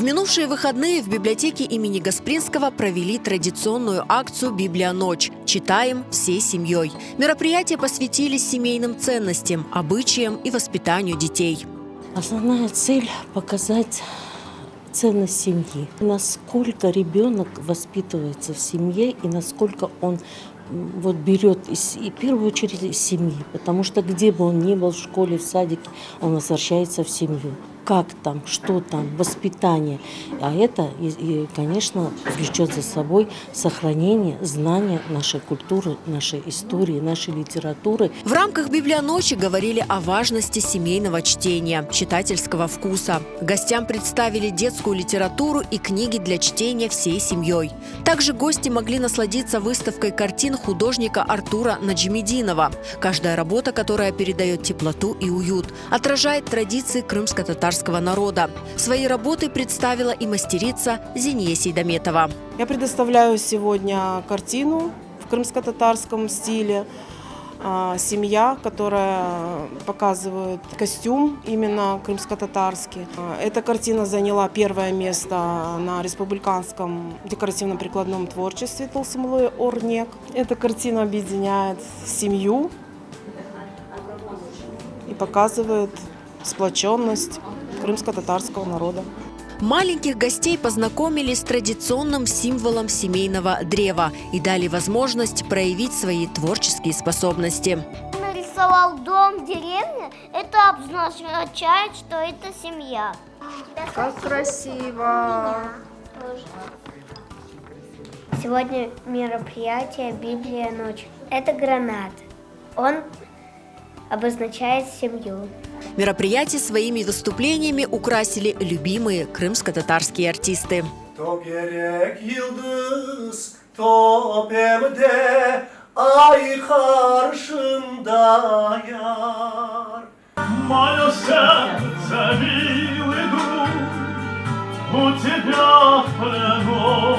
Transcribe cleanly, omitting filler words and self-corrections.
В минувшие выходные в библиотеке имени Гаспринского провели традиционную акцию «Библия-ночь». Читаем всей семьей. Мероприятие посвятили семейным ценностям, обычаям и воспитанию детей. Основная цель – показать ценность семьи. Насколько ребенок воспитывается в семье и насколько он берет в первую очередь из семьи. Потому что где бы он ни был, в школе, в садике, он возвращается в семью. Как там, что там, воспитание. А это, конечно, влечет за собой сохранение знания нашей культуры, нашей истории, нашей литературы. В рамках «Библия-ночи» говорили о важности семейного чтения, читательского вкуса. Гостям представили детскую литературу и книги для чтения всей семьей. Также гости могли насладиться выставкой картин художника Артура Наджмидинова. Каждая работа, которая передает теплоту и уют, отражает традиции крымско-татарского народа. Свои работы представила и мастерица Зинье Сейдаметова. Я предоставляю сегодня картину в крымско-татарском стиле «Семья», которая показывает костюм именно крымско-татарский. Эта картина заняла первое место на республиканском декоративно-прикладном творчестве Тылсымлы Орнек. Эта картина объединяет семью и показывает сплоченность крымско-татарского народа. Маленьких гостей познакомили с традиционным символом семейного древа и дали возможность проявить свои творческие способности. Нарисовал дом в деревне, это обозначает, что это семья. Как красиво! Сегодня мероприятие «Библия-ночь». Это гранат. Он обозначает семью. Мероприятие своими выступлениями украсили любимые крымско-татарские артисты. Мое сердце, милый друг, у тебя в плену.